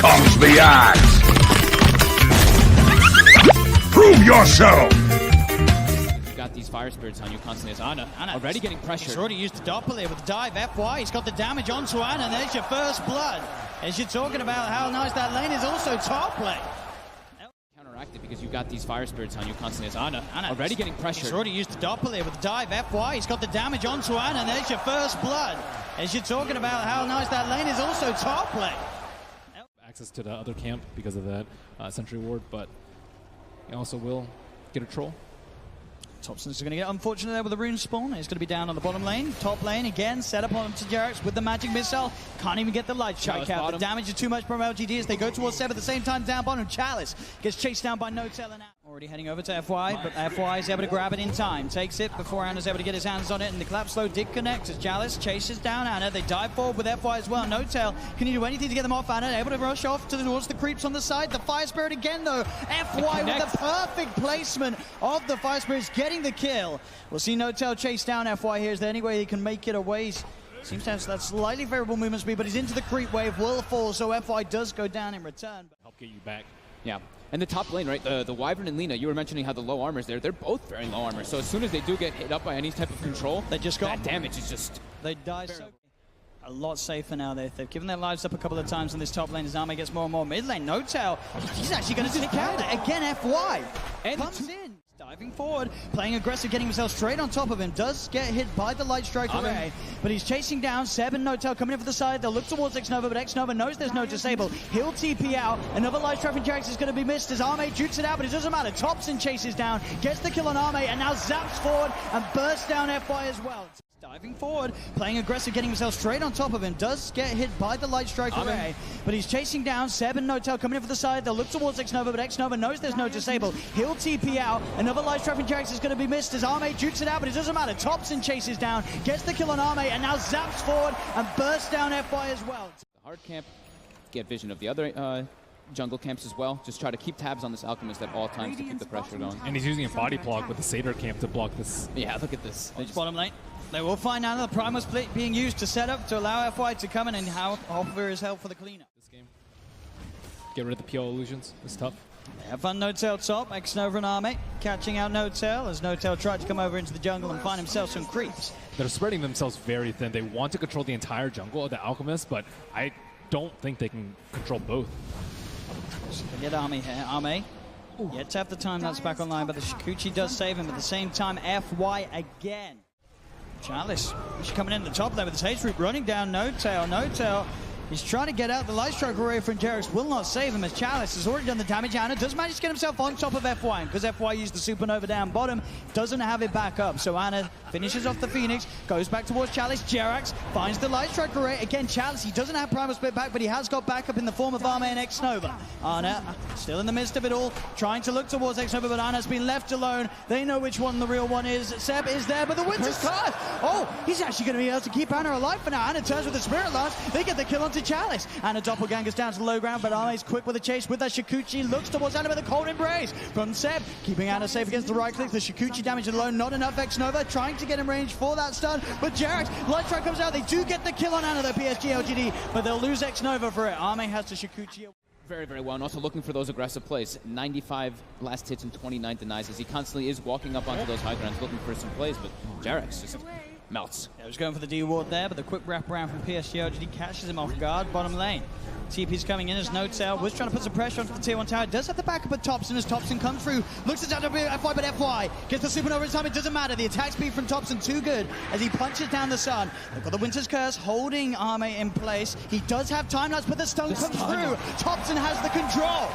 comes the axe! Prove yourself! You got these fire spirits on you constantly as Ana already getting pressured. He's already used the doppler with the dive FY. He's got the damage onto Ana, and there's your first blood. As you're talking about how nice that lane is, also top lane. Counteracted because you got these fire spirits on you constantly as Ana already getting pressured. He's already used the doppler with the dive FY. He's got the damage onto Ana, and there's your first blood. As you're talking about how nice that lane is, also top lane. Access to the other camp because of that sentry ward, but he also will get a troll. Thompson's going to get unfortunate there with the rune spawn. He's going to be down on the bottom lane. Top lane again, set up onto Jerax with the magic missile. Can't even get the light strike out. The damage is too much from LGD as they go towards Seb at the same time down bottom. Chalice gets chased down by Notel and out. Already heading over to FY, but FY is able to grab it in time. Takes it before Ana's able to get his hands on it, and the collapse slow did connect as Chalice chases down Ana. They dive forward with FY as well. Notel, can he do anything to get them off Ana? Able to rush off towards the creeps on the side. The Fire Spirit again though. FY with the perfect placement of the Fire Spirits getting the kill. We'll see Notel chase down FY here. Is there any way he can make it away? Seems to have that slightly favorable movement speed, but he's into the creep wave, will fall, so FY does go down in return. Help get you back. Yeah. And the top lane, right, the Wyvern and Lina, you were mentioning how the low armor's there. They're both very low armor, so as soon as they do get hit up by any type of control, they just got that damage is just... They die so... A lot safer now. They've given their lives up a couple of times in this top lane as Arme gets more and more mid lane. Notel, he's actually going to take out again FY. And comes in. Diving forward, playing aggressive, getting himself straight on top of him. Does get hit by the light strike array, but he's chasing down Seb and Notel coming in for the side. They'll look towards Xnova, but Xnova knows there's no disable. He'll TP out. Another light strike from Jerax is going to be missed as Arme jukes it out, but it doesn't matter. Thompson chases down, gets the kill on Arme, and now zaps forward and bursts down FY as well. Diving forward, playing aggressive, getting himself straight on top of him. Does get hit by the light strike array, but he's chasing down Seb and Notel coming in for the side. They'll look towards Xnova, but Xnova knows there's no disable. He'll TP out. Another light strike from Jerax is going to be missed as Arme jukes it out, but it doesn't matter. Thompson chases down, gets the kill on Arme, and now zaps forward and bursts down FY as well. The hard camp, get vision of the other jungle camps as well. Just try to keep tabs on this Alchemist at all times to keep the pressure going. And he's using a body block with the Satyr camp to block this. Yeah, look at this. Bottom lane. They will find out the primal split being used to set up to allow FY to come in and offer his help for the cleanup. This game. Get rid of the PO illusions. It's tough. They have fun Notel top, Xnova and Arme catching out Notel as Notel tried to come over into the jungle and find himself some creeps. They're spreading themselves very thin. They want to control the entire jungle of the Alchemist, but I don't think they can control both. So they get Arme here. Arme yet to have the time that's back online, but the Shikuchi does save him at the same time. FY again. Chalice, she's coming in the top there with the Haze Root running down Notel. Notel, he's trying to get out. The light strike array from Jerax will not save him as Chalice has already done the damage. Ana does manage to get himself on top of FY because FY used the supernova down bottom, doesn't have it back up. So Ana finishes off the Phoenix, goes back towards Chalice. Jerax finds the light strike array. Again, Chalice, he doesn't have primal split back, but he has got backup in the form of Arme and Xnova. Ana still in the midst of it all, trying to look towards Xnova, but Ana's been left alone. They know which one the real one is. Seb is there, but the Winter's Curse. Oh, he's actually going to be able to keep Ana alive for now. Ana turns with the Spirit Lance. They get the kill onto Chalice. Ana doppelgangers down to the low ground, but Arme's quick with the chase with that Shikuchi. Looks towards Ana with a cold embrace from Seb, keeping Ana safe against the right click. The Shikuchi damage alone, not enough. Xnova trying to get in range for that stun, but Jerax, light strike comes out. They do get the kill on Ana, the PSG.LGD, but they'll lose Xnova for it. Arme has the Shikuchi. Very, very well, and also looking for those aggressive plays. 95 last hits and 29 denies as he constantly is walking up onto those high grounds looking for some plays, but Jerax just melts. Yeah, he was going for the D ward there, but the quick wraparound from PSG.LGD catches him off guard. Bottom lane. TP's coming in as Notel was trying to put some pressure onto the tier 1 tower. Does have the backup of Thompson as Thompson comes through. Looks at FY, but FY gets the supernova in time. It doesn't matter. The attack speed from Thompson too good as he punches down the sun. They've got the Winter's Curse holding Arme in place. He does have time lapse, but the stun comes through. Thompson has the control.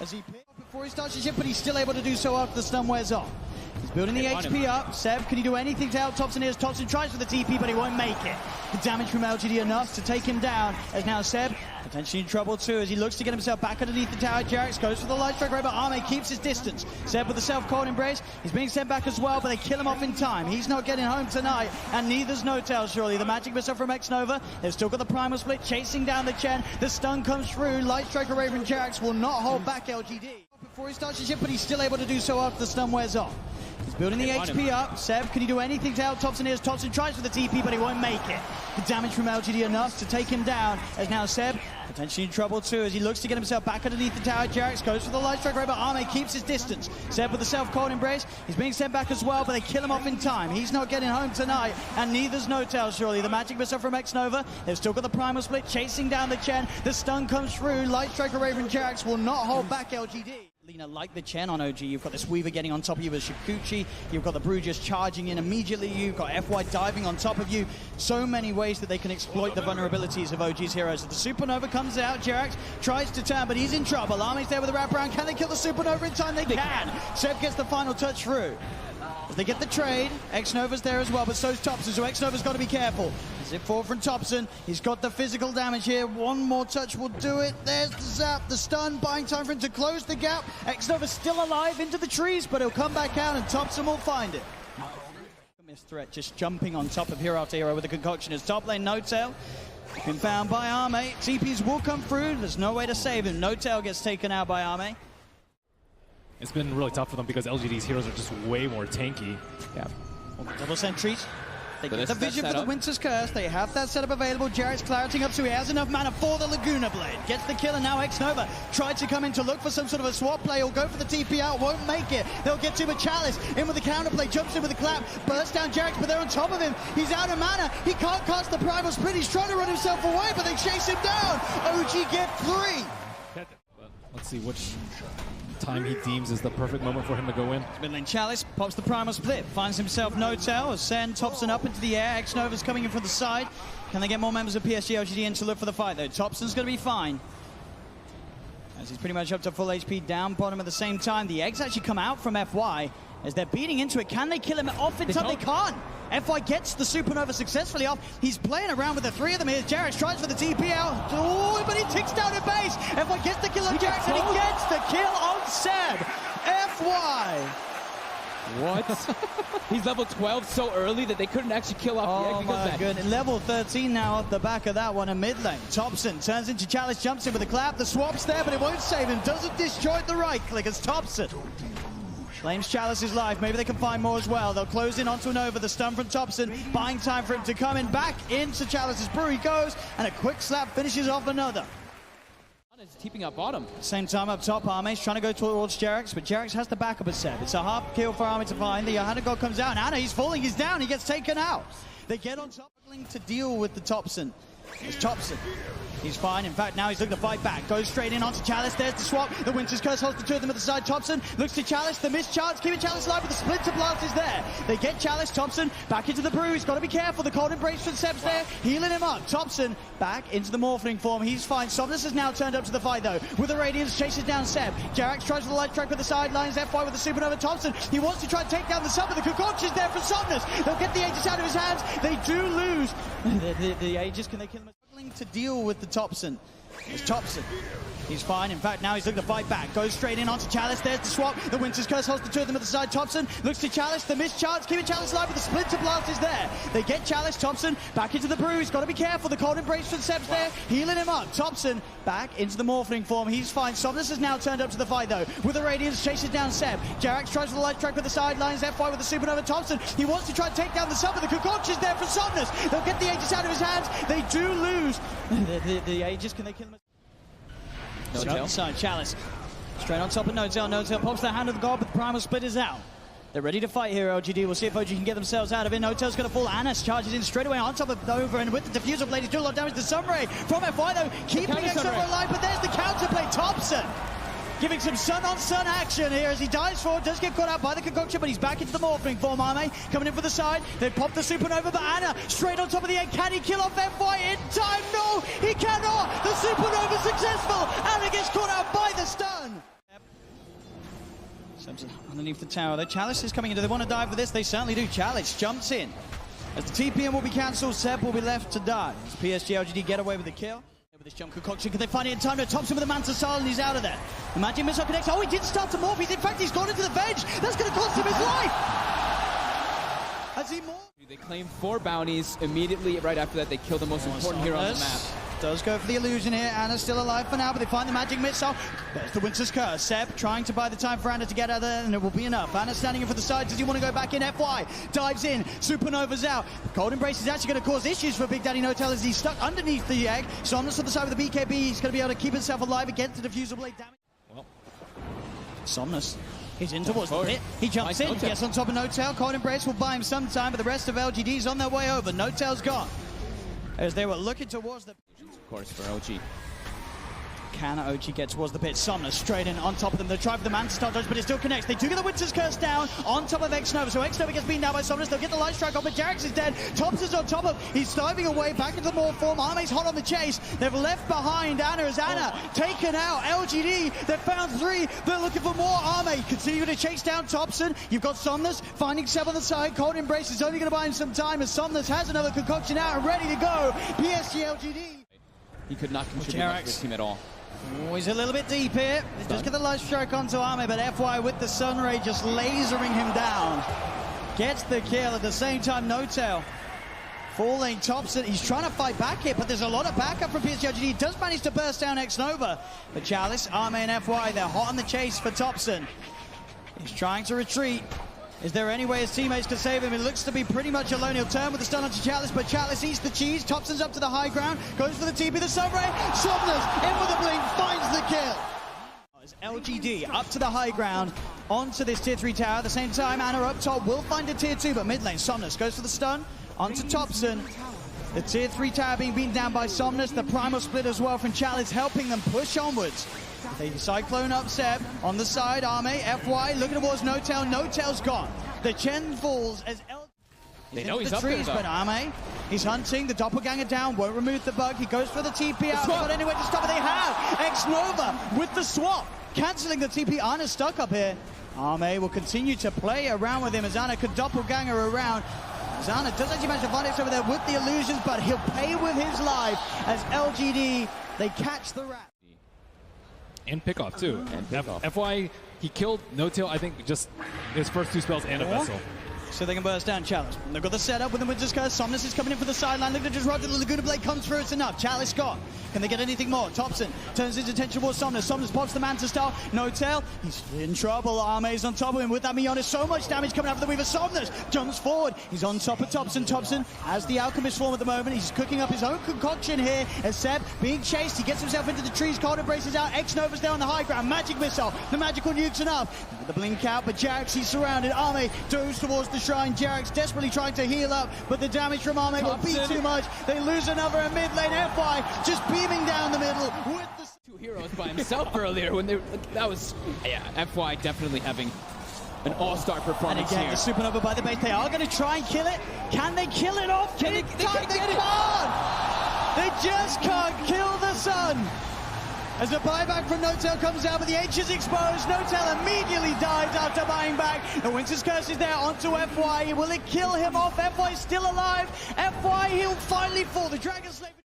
As he picks up before he starts his ship, but he's still able to do so after the stun wears off. He's building the HP up. Seb, can he do anything to help Thompson here? Thompson tries for the TP, but he won't make it. The damage from LGD enough to take him down. As now Seb potentially in trouble too as he looks to get himself back underneath the tower. Jerax goes for the light strike, but Arme keeps his distance. Seb with the self-cold embrace. He's being sent back as well, but they kill him off in time. He's not getting home tonight, and neither's Notel, surely. The magic missile from Xnova. They've still got the primal split chasing down the Chen. The stun comes through. Light strike array from Jerax will not hold back LGD. Before he starts his ship, but he's still able to do so after the stun wears off. He's He's building the HP up. Seb, can he do anything to help Thompson here? Thompson tries for the TP, but he won't make it. The damage from LGD enough to take him down, as now Seb potentially in trouble too, as he looks to get himself back underneath the tower. Jarex goes for the light strike right, but Arme keeps his distance. Seb with the self-cold embrace. He's being sent back as well, but they kill him off in time. He's not getting home tonight, and neither's No-Tail, surely. The magic missile from X-Nova. They've still got the primal split chasing down the Chen. The stun comes through. Light Striker Raven Jarex will not hold back LGD. Lena, like the Chen on OG, you've got this Weaver getting on top of you with Shikuchi, you've got the Brew just charging in immediately, you've got FY diving on top of you. So many ways that they can exploit the vulnerabilities of OG's heroes. As the Supernova comes out, Jarex tries to turn, but he's in trouble. Arme's there with a wraparound. Can they kill the Supernova in time? They can. Seb gets the final touch through. As they get the trade, X-Nova's there as well, but so's Thompson, so X-Nova's got to be careful. Zip forward from Thompson. He's got the physical damage here. One more touch will do it. There's the zap, the stun, buying time for him to close the gap. X-Nova's still alive into the trees, but he'll come back out and Thompson will find it. Missed threat, just jumping on top of hero after hero with the concoction. His top lane, No-Tail, been found by Arme. TPs will come through. There's no way to save him. No-Tail gets taken out by Arme. It's been really tough for them because LGD's heroes are just way more tanky. Yeah. Double sentries. They So get the vision for the Winter's Curse. They have that setup available. Jarex clarifying up, so he has enough mana for the Laguna Blade. Gets the kill, and now X-Nova tried to come in to look for some sort of a swap play. He'll go for the TP out, won't make it. They'll get to him with Chalice. In with the counterplay, jumps in with a clap, bursts down Jarex, but they're on top of him. He's out of mana. He can't cast the Primal Split. He's trying to run himself away, but they chase him down. OG get 3. But let's see which time he deems is the perfect moment for him to go in. Mid lane Chalice pops the Primal Split, finds himself No-Tail as Sen Thompson up into the air. X-Nova's coming in from the side. Can they get more members of PSG.LGD in to look for the fight though? Thompson's going to be fine, as he's pretty much up to full HP down bottom at the same time. The eggs actually come out from FY as they're beating into it. Can they kill him off in time? They can't. FY gets the Supernova successfully off. He's playing around with the 3 of them here. Jarex tries for the TP out. Oh, but he ticks down at base. FY gets the kill on Jarex, and he gets the kill on Seb. FY. What? He's level 12 so early that they couldn't actually kill off the egg. Oh my goodness. Level 13 now off the back of that one in mid lane. Thompson turns into Chalice, jumps in with a clap. The swap's there, but it won't save him. Doesn't disjoint the right click as Thompson claims Chalice's life. Maybe they can find more as well. They'll close in onto an over. The stun from Thompson, buying time for him to come in. Back into Chalice's brew he goes, and a quick slap finishes off another. He's keeping up bottom. Same time up top, Arme's trying to go towards Jarex, but Jarex has the backup of Seb. It's a half kill for Arme to find. The Johanna God comes out, and Anna, he's falling, he's down, he gets taken out. They get on top, struggling to deal with the Thompson. It's Thompson. He's fine. In fact, now he's looking to fight back. Goes straight in onto Chalice. There's the swap. The Winter's Curse holds the 2 of them at the side. Thompson looks to Chalice. The missed chance. Keeping Chalice alive, but the Splinter Blast is there. They get Chalice. Thompson back into the brew. He's got to be careful. The cold embrace from Seb's there. Healing him up. Thompson back into the Morphling form. He's fine. Somnus has now turned up to the fight, though. With the Radiance, chases down Seb. Jarex tries for the light track with the sidelines. FY with the Supernova. Thompson, he wants to try and take down the sub, but the Concoction's there from Somnus. They'll get the Aegis out of his hands. They do lose. The Aegis, can they kill him? Struggling to deal with the Thompson. It's Thompson. He's fine. In fact, now he's looking to fight back. Goes straight in onto Chalice. There's the swap. The Winter's Curse holds the 2 of them at the side. Thompson looks to Chalice. The missed chance. Keeping Chalice alive, but the Splinter Blast is there. They get Chalice. Thompson back into the brew. He's got to be careful. The cold embrace from Seb's there. Healing him up. Thompson back into the Morphling form. He's fine. Somnus has now turned up to the fight, though. With the Radiance, chases down Seb. Jarex tries for the light track with the sidelines. FY with the Supernova. Thompson, he wants to try and take down the sub, but the Concoction's there from Somnus. They'll get the Aegis out of his hands. They do lose. The Aegis, can they kill him? No-Tail. Side Chalice straight on top of No-Tail. No-Tail pops the hand of the god, but the Primal Split is out. They're ready to fight here, LGD. We'll see if OG can get themselves out of it. No-Tail's going to fall. Anas charges in straight away on top of Nova, and with the Diffuser Blade, he's doing a lot of damage to Sunray from FY, though, keeping X-Nova alive, but there's the counterplay. Thompson giving some sun-on-sun action here as he dives forward, does get caught out by the Concoction, but he's back into the Morphling form. Arme coming in for the side. They pop the Supernova, but Anna straight on top of the egg. Can he kill off FY in time? No, he cannot. The Supernova successful. Anna gets caught out by the stun. Seb's underneath the tower. The Chalice is coming in. Do they want to dive for this? They certainly do. Chalice jumps in. As the TPM will be cancelled, Seb will be left to die. As PSG.LGD get away with the kill. With this jump Concoction, can they find it in time? No, Thompson with the Manta Sal, and he's out of there. The Magic Missile connects. Oh, he did start to morph. In fact, he's gone into the bench. That's going to cost him his life. As he morphs. They claim 4 bounties immediately. Right after that, they kill the most important hero on the map. does go for the illusion here. Anna's still alive for now, but they find the magic missile. There's the Winter's Curse. Seb trying to buy the time for Anna to get out there, and it will be enough. Anna standing in for the side. Does he want to go back in? FY dives in. Supernova's out. Cold Embrace is actually going to cause issues for Big Daddy No-Tail as he's stuck underneath the egg. Somnus on the side with the BKB. He's going to be able to keep himself alive against the diffuser blade damage. Well, Somnus. He's in towards the pit. He jumps in, gets on top of No-Tail. Cold Embrace will buy him some time, but the rest of LGD's on their way over. No-Tail's gone. As they were looking towards the... Of course, for OG. Can OG get towards the pit? Somnus straight in on top of them. They try for the man to start dodge, but it still connects. They do get the Winter's Curse down on top of X-Nova. So X-Nova gets beaten down by Somnus. They'll get the light strike on, but Jarex is dead. Thompson's on top of. He's diving away back into the Morph form. Arme's hot on the chase. They've left behind Anna as Anna taken out. LGD, they've found 3. They're looking for more. Arme continue to chase down Thompson. You've got Somnus finding Seb on the side. Cold Embrace is only going to buy him some time as Somnus has another concoction out and ready to go. PSG.LGD. He could not contribute much to his team at all. Oh, he's a little bit deep here. They just get the light strike onto Arme, but FY with the Sunray just lasering him down. Gets the kill at the same time. No-Tail falling. Thompson, he's trying to fight back here, but there's a lot of backup from PSG.LGD. He does manage to burst down X-Nova. But Chalice, Arme, and FY, they're hot on the chase for Thompson. He's trying to retreat. Is there any way his teammates can save him? It looks to be pretty much alone. He'll turn with the stun onto Chalice, but Chalice eats the cheese. Thompson's up to the high ground, goes for the TP, the Sunray. Somnus in with the blink, finds the kill. As LGD up to the high ground, onto this tier 3 tower. At the same time, Anna up top will find a tier 2, but mid lane, Somnus goes for the stun onto Thompson. The tier 3 tower being beaten down by Somnus. The primal split as well from Chalice, helping them push onwards. They cyclone up Seb on the side. Arme, FY looking towards No-Tail. No-Tail's gone. The Chen falls as They know he's the up there, trees, though. but Arme, he's hunting. The doppelganger down, won't remove the bug. He goes for the TP out. But anyway, to stop it, they have X-Nova with the swap, cancelling the TP. Anna's stuck up here. Arme will continue to play around with him as Anna could doppelganger around. Anna does actually manage to find it over there with the illusions, but he'll pay with his life as LGD, they catch the rat. and pick off too. And pick off. FY, he killed No-Tail, I think, just his first 2 spells and a vessel. So they can burst down Chalice. They've got the setup with the Winter's Curse. Somnus is coming in for the sideline. Look at just Roger. The Laguna Blade comes through. It's enough. Chalice gone. Can they get anything more? Thompson turns his attention towards Somnus. Somnus pops the Manta Star. No-Tail. He's in trouble. Arme's on top of him with that Mionist. So much damage coming out of the Weaver. Somnus jumps forward. He's on top of Thompson. Thompson has the Alchemist form at the moment. He's cooking up his own concoction here as Seb being chased. He gets himself into the trees. Cold Embraces out. X-Nova's there on the high ground. Magic Missile. The magical nuke's enough. The blink out, but Jarex, he's surrounded. Arme goes towards the shrine. Jarex desperately trying to heal up, but the damage from Arme will be too much. They lose another in mid lane. FY just beaming down the middle with the 2 heroes by himself earlier when that was FY definitely having an all-star and performance again here. the supernova by the base. They are going to try and kill it. Can they kill it off? They can't. They just can't kill the sun. As the buyback from No-Tail comes out, but the H is exposed. No-Tail immediately dives after buying back. The Winter's Curse is there onto FY. Will it kill him off? FY is still alive. FY, he'll finally fall. The Dragon Slave...